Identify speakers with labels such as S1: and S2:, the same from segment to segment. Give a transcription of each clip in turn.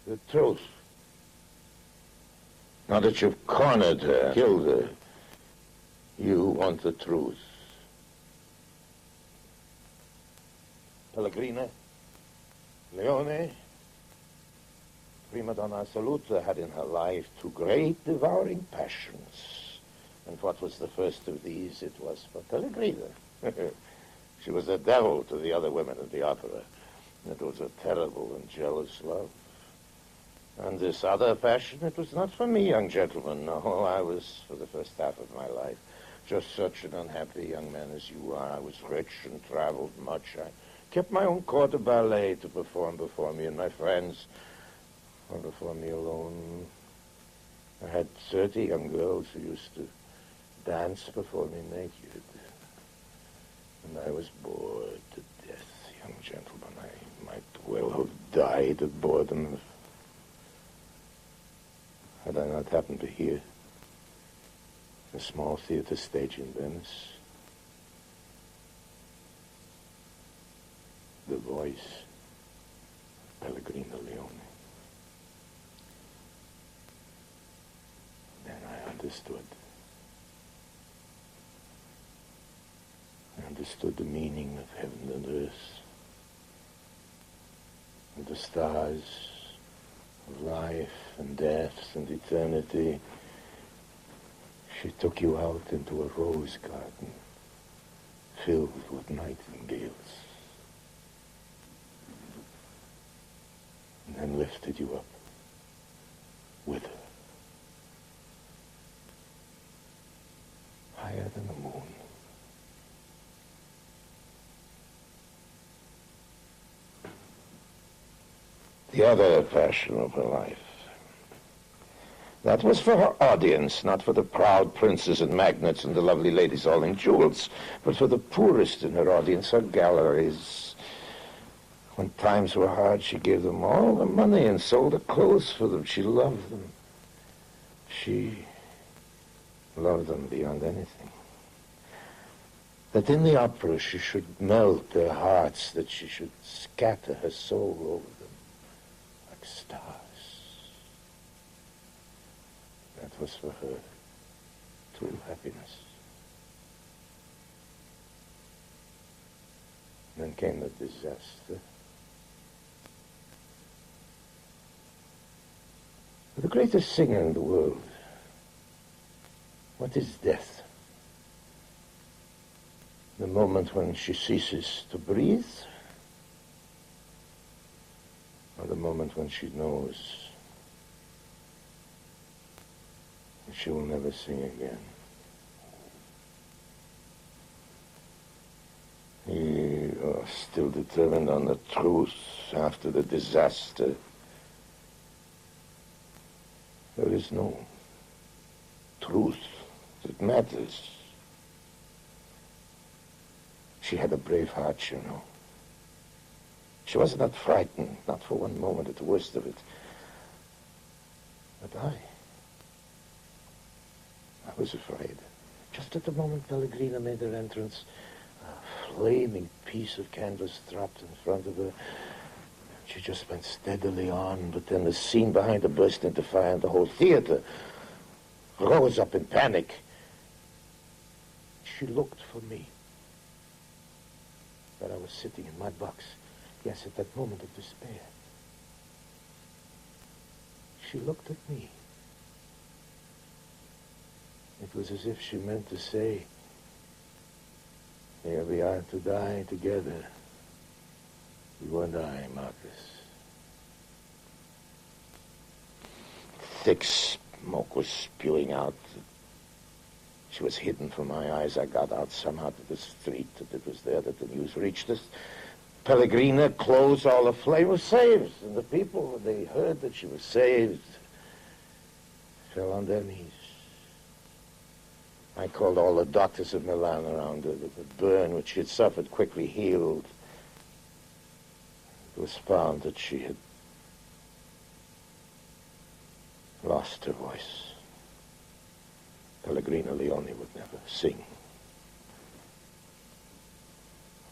S1: The truth. Now that you've cornered her, killed her, you want the truth. Pellegrina, Leone, prima donna assoluta, had in her life two great devouring passions. And what was the first of these? It was for Pellegrina. She was a devil to the other women at the opera. It was a terrible and jealous love. And this other passion, it was not for me, young gentleman. No, I was, for the first half of my life, just such an unhappy young man as you are. I was rich and traveled much. I kept my own corps de ballet to perform before me and my friends, or before me alone. I had 30 young girls who used to dance before me naked. And I was bored to death, young gentleman. I might well have died of boredom had I not happened to hear a small theater stage in Venice the voice of Pellegrina Leone. Then I understood. I understood the meaning of heaven and earth, and the stars of life and death and eternity. She took you out into a rose garden filled with nightingales, and then lifted you up with her, higher than the moon. The other passion of her life, that was for her audience, not for the proud princes and magnates and the lovely ladies all in jewels, but for the poorest in her audience, her galleries. When times were hard, she gave them all the money and sold her clothes for them. She loved them. She loved them beyond anything. That in the opera she should melt their hearts, that she should scatter her soul over them like stars. That was for her true happiness. Then came the disaster. The greatest singer in the world, what is death? The moment when she ceases to breathe, or the moment when she knows that she will never sing again. You are still determined on the truth after the disaster. There is no truth that matters. She had a brave heart, you know. She was not frightened, not for one moment at the worst of it. But I was afraid. Just at the moment Pellegrina made her entrance, a flaming piece of canvas dropped in front of her. She just went steadily on, but then the scene behind her burst into fire, and the whole theater rose up in panic. She looked for me, but I was sitting in my box. Yes, at that moment of despair. She looked at me. It was as if she meant to say, here we are to die together, you and I, Marcus. Thick smoke was spewing out. She was hidden from my eyes. I got out somehow to the street. It was there that the news reached us. Pellegrina, clothes all aflame, was saved. And the people, when they heard that she was saved, fell on their knees. I called all the doctors of Milan around her. The burn which she had suffered quickly healed. It was found that she had lost her voice. Pellegrina Leone would never sing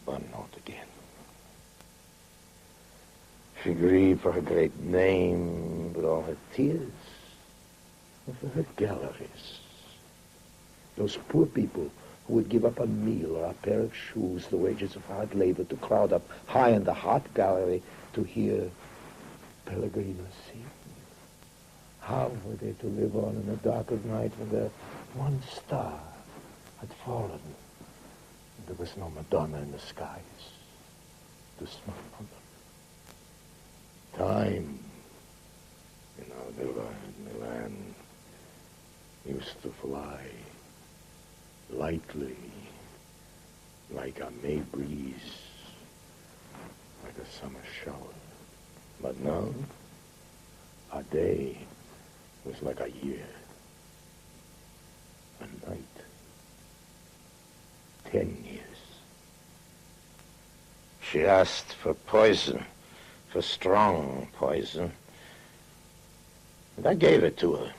S1: one note again. She grieved for her great name, but all her tears were for her galleries. Those poor people who would give up a meal or a pair of shoes, the wages of hard labor, to crowd up high in the hot gallery to hear Pellegrino sing. How were they to live on in the dark of night when their one star had fallen and there was no Madonna in the skies to smile on them? Time in our villa in Milan used to fly lightly, like a May breeze, like a summer shower. But now, a day was like a year, a night, 10 years. She asked for poison, for strong poison, and I gave it to her.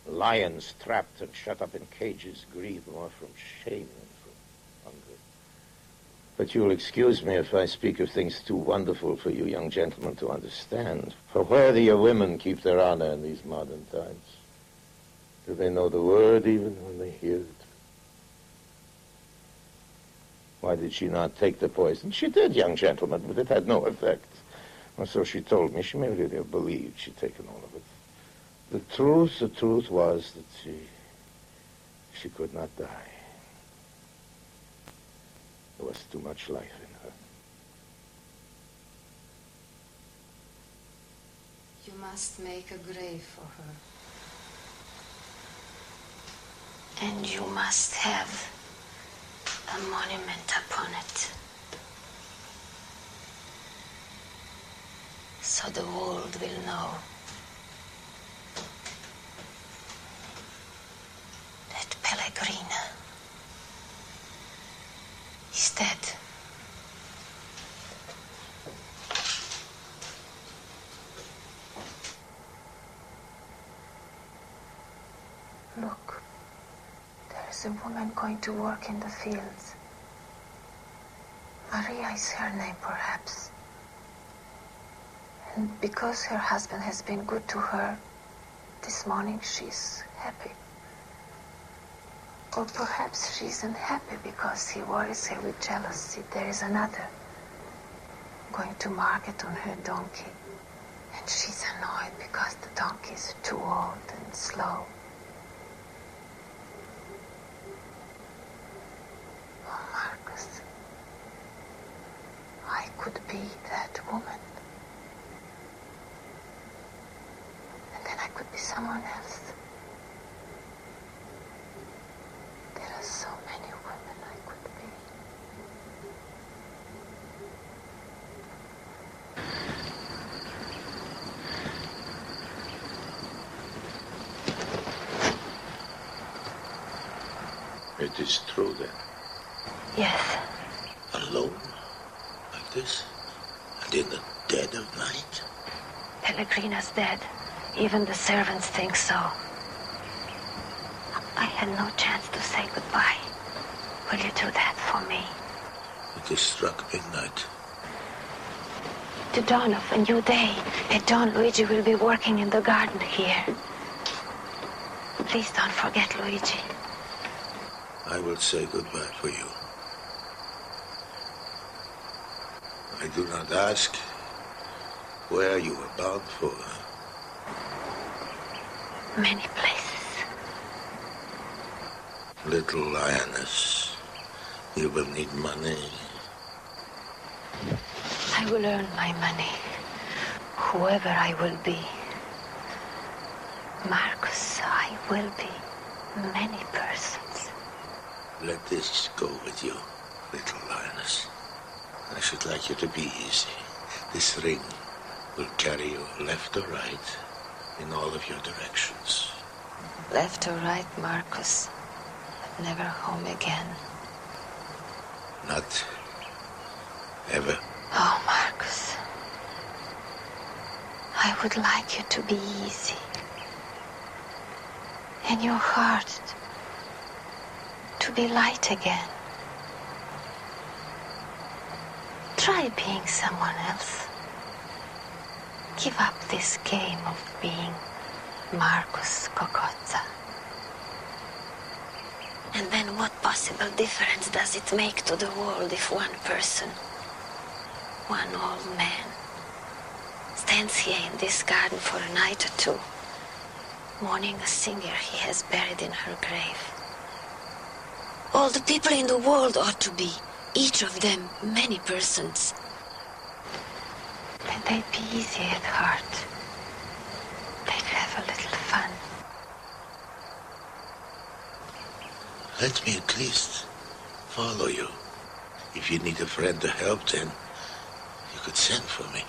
S1: Lions trapped and shut up in cages grieve more from shame than from hunger. But you'll excuse me if I speak of things too wonderful for you young gentlemen to understand. For where do your women keep their honor in these modern times? Do they know the word even when they hear it? Why did she not take the poison? She did, young gentlemen, but it had no effect. Or so she told me. She may really have believed she'd taken all of it. The truth was that she could not die. There was too much life in her.
S2: You must make a grave for her. And you must have a monument upon it. So the world will know that Pellegrina is dead. Look, there is a woman going to work in the fields. Maria is her name, perhaps. And because her husband has been good to her, this morning she's happy. Or perhaps she's unhappy because he worries her with jealousy. There is another going to market on her donkey. And she's annoyed because the donkey is too old and slow. Oh, Marcus, I could be that woman. And then I could be someone else. There are so many women I could be.
S1: It is true, then?
S2: Yes.
S1: Alone? Like this? And in the dead of night?
S2: Pellegrina's dead. Even the servants think so. I had no chance to say goodbye. Will you do that for me?
S1: It is struck midnight.
S2: The dawn of a new day. At dawn, Luigi will be working in the garden here. Please don't forget Luigi.
S1: I will say goodbye for you. I do not ask where you are bound for.
S2: Many places.
S1: Little lioness, you will need money.
S2: I will earn my money, whoever I will be. Marcus, I will be many persons.
S1: Let this go with you, little lioness. I should like you to be easy. This ring will carry you left or right in all of your directions.
S2: Left or right, Marcus, but never home again.
S1: Not ever.
S2: Oh, Marcus, I would like you to be easy. And your heart to be light again. Try being someone else. Give up this game of being Marcus Cocozza. And then what possible difference does it make to the world if one person, one old man, stands here in this garden for a night or two, mourning a singer he has buried in her grave? All the people in the world ought to be, each of them, many persons. Then they'd be easy at heart. They'd have a little fun.
S1: Let me at least follow you. If you need a friend to help, then you could send for me.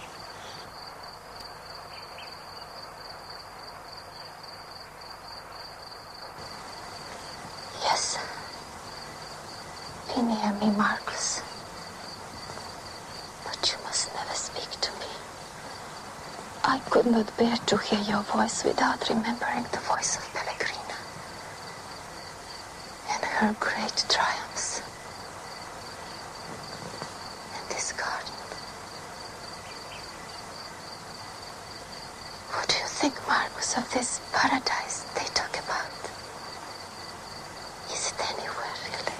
S2: Yes. Be near me, Marcus. But you must never speak to me. I could not bear to hear your voice without remembering the voice of Pellegrina and her great triumphs. And this garden. What do you think, Marcus, of this paradise they talk about? Is it anywhere, really?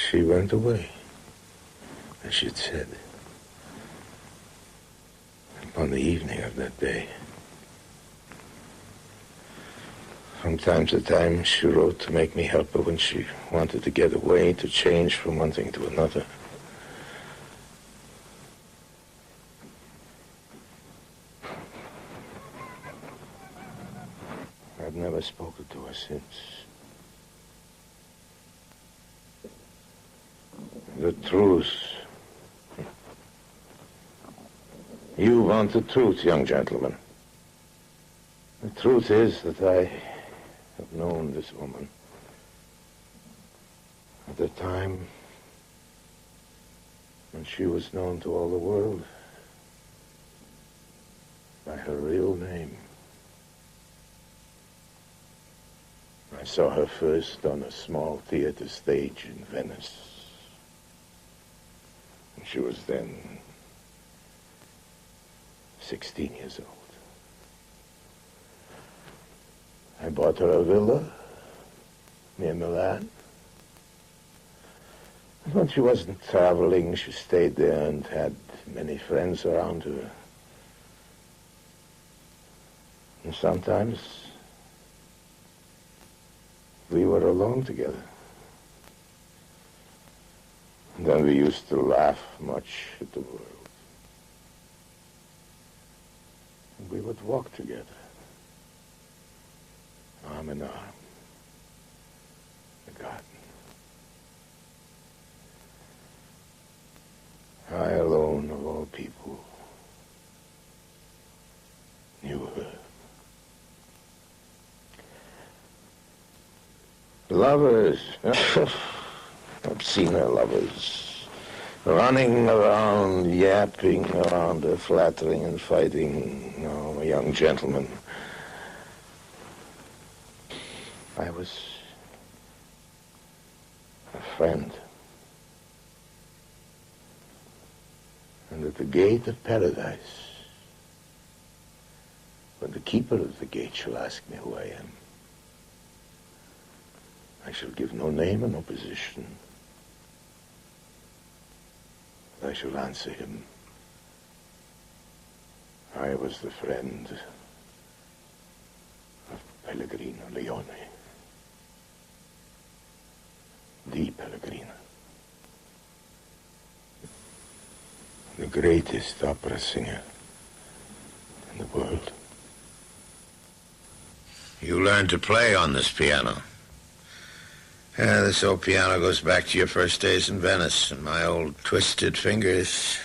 S1: She went away, as she'd said, upon the evening of that day. From time to time, she wrote to make me help her when she wanted to get away, to change from one thing to another. I've never spoken to her since. The truth. You want the truth, young gentleman. The truth is that I have known this woman at the time when she was known to all the world by her real name. I saw her first on a small theater stage in Venice. She was then 16 years old. I bought her a villa near Milan. And when she wasn't traveling, she stayed there and had many friends around her. And sometimes we were alone together. And then we used to laugh much at the world. And we would walk together, arm in arm, in the garden. I alone, of all people, knew her. Lovers. I've seen her lovers running around, yapping around her, flattering and fighting. Oh, a young gentleman. I was a friend. And at the gate of paradise, when the keeper of the gate shall ask me who I am, I shall give no name and no position. I shall answer him. I was the friend of Pellegrino Leone. The Pellegrino. The greatest opera singer in the world. You learned to play on this piano. Yeah, this old piano goes back to your first days in Venice, and my old twisted fingers.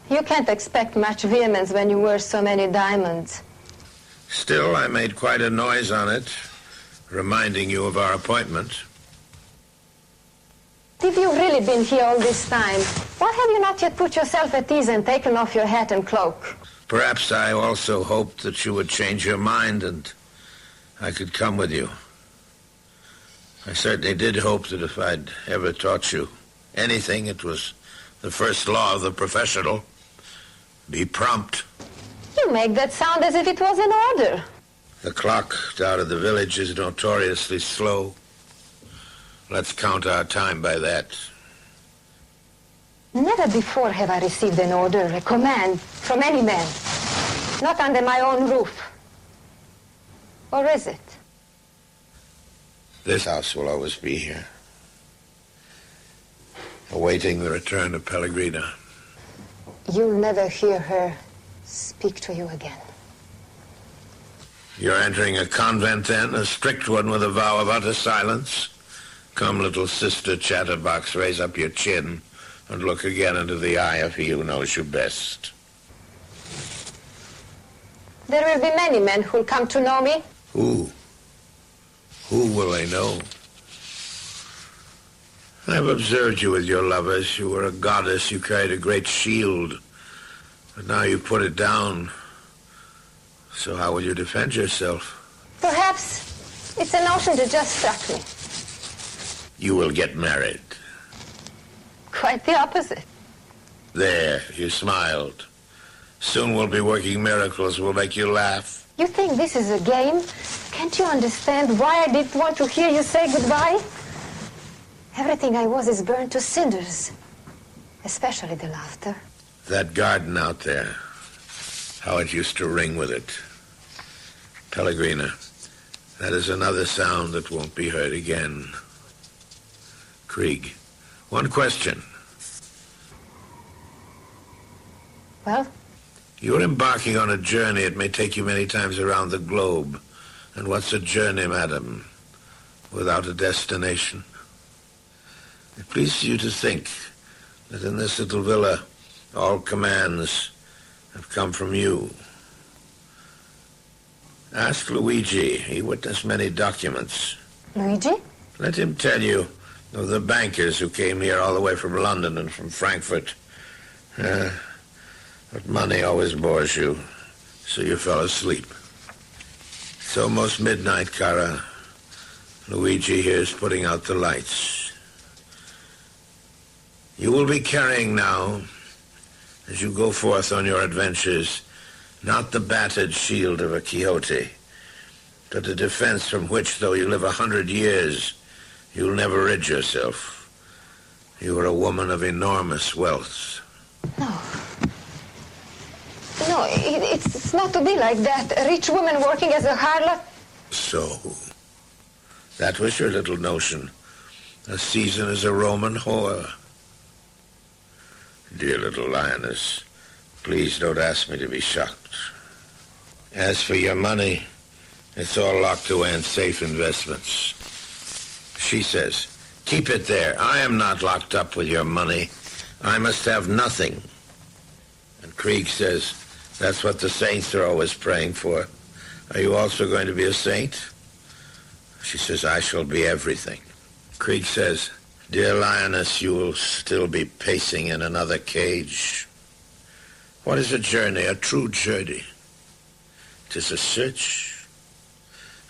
S3: You can't expect much vehemence when you wear so many diamonds.
S1: Still, I made quite a noise on it, reminding you of our appointment.
S3: If you've really been here all this time, why have you not yet put yourself at ease and taken off your hat and cloak?
S1: Perhaps I also hoped that you would change your mind and I could come with you. I certainly did hope that if I'd ever taught you anything, it was the first law of the professional. Be prompt.
S3: You make that sound as if it was an order.
S1: The clock down at the village is notoriously slow. Let's count our time by that.
S3: Never before have I received an order, a command from any man. Not under my own roof. Or is it?
S1: This house will always be here, awaiting the return of Pellegrina.
S3: You'll never hear her speak to you again.
S1: You're entering a convent, then? A strict one with a vow of utter silence? Come, little sister chatterbox, raise up your chin and look again into the eye of he who knows you best.
S3: There will be many men who'll come to know me.
S1: Who? Who will they know? I've observed you with your lovers. You were a goddess. You carried a great shield. But now you put it down. So how will you defend yourself?
S3: Perhaps it's a notion that just struck me.
S1: You will get married.
S3: Quite the opposite.
S1: There, you smiled. Soon we'll be working miracles. We'll make you laugh.
S3: You think this is a game? Can't you understand why I didn't want to hear you say goodbye? Everything I was is burned to cinders. Especially the laughter.
S1: That garden out there, how it used to ring with it. Pellegrina, that is another sound that won't be heard again. Krieg, one question.
S3: Well?
S1: You're embarking on a journey. It may take you many times around the globe. And what's a journey, madam, without a destination? It pleases you to think that in this little villa, all commands have come from you. Ask Luigi. He witnessed many documents.
S3: Luigi?
S1: Let him tell you of the bankers who came here all the way from London and from Frankfurt. But money always bores you, so you fell asleep. It's almost midnight, cara. Luigi here is putting out the lights. You will be carrying now, as you go forth on your adventures, not the battered shield of a Quixote, but a defense from which, though you live 100 years, you'll never rid yourself. You are a woman of enormous wealth.
S3: No, it's not to be like that. A rich woman working as a harlot.
S1: So, that was your little notion. A season as a Roman whore. Dear little lioness, please don't ask me to be shocked. As for your money, it's all locked away in safe investments. She says, keep it there. I am not locked up with your money. I must have nothing. And Krieg says, that's what the saints are always praying for. Are you also going to be a saint? She says, I shall be everything. Krieg says, dear lioness, you will still be pacing in another cage. What is a journey, a true journey? It is a search.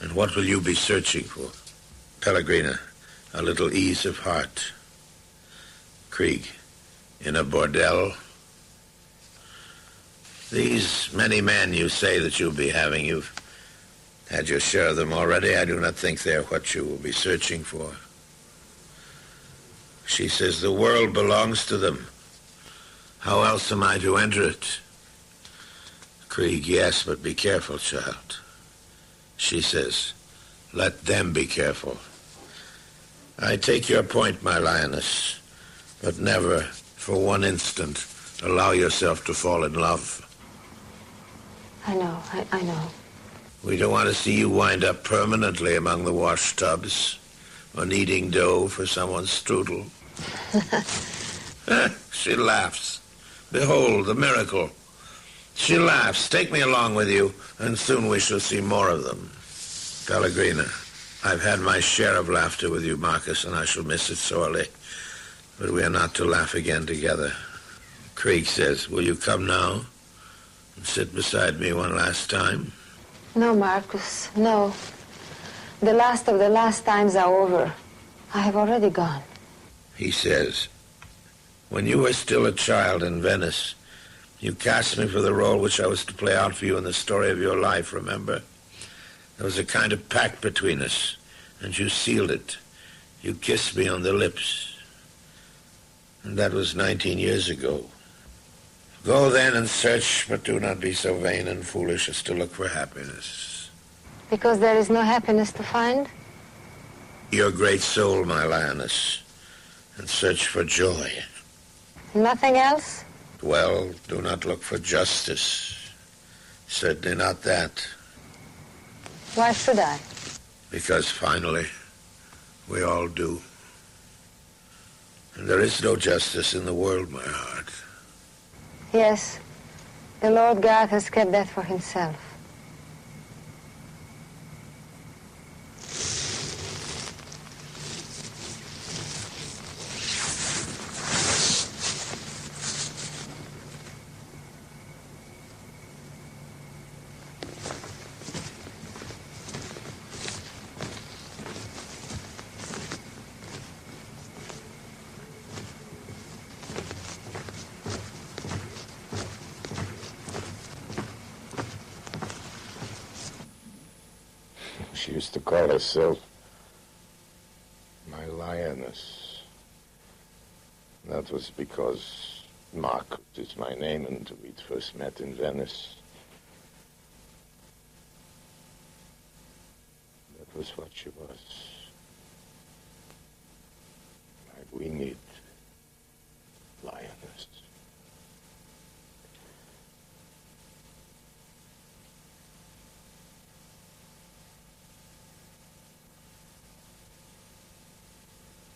S1: And what will you be searching for? Pellegrina, a little ease of heart. Krieg, in a bordel. These many men you say that you'll be having, you've had your share of them already. I do not think they're what you will be searching for. She says the world belongs to them. How else am I to enter it? Krieg, yes, but be careful, child. She says, let them be careful. I take your point, my lioness, but never, for one instant, allow yourself to fall in love.
S3: I know.
S1: We don't want to see you wind up permanently among the wash tubs or kneading dough for someone's strudel. She laughs. Behold, the miracle. She laughs. Take me along with you, and soon we shall see more of them. Pellegrina, I've had my share of laughter with you, Marcus, and I shall miss it sorely. But we are not to laugh again together. Krieg says, will you come now and sit beside me one last time?
S3: No, Marcus, no. The last of the last times are over. I have already gone.
S1: He says, when you were still a child in Venice, you cast me for the role which I was to play out for you in the story of your life, remember? There was a kind of pact between us, and you sealed it. You kissed me on the lips. And that was 19 years ago. Go then and search, but do not be so vain and foolish as to look for happiness.
S3: Because there is no happiness to find?
S1: Your great soul, my lioness, and search for joy.
S3: Nothing else?
S1: Well, do not look for justice. Certainly not that.
S3: Why should I?
S1: Because finally, we all do. And there is no justice in the world, my heart.
S3: Yes, the Lord God has kept that for himself.
S1: She used to call herself my lioness. That was because Mark is my name, and we'd first met in Venice. That was what she was.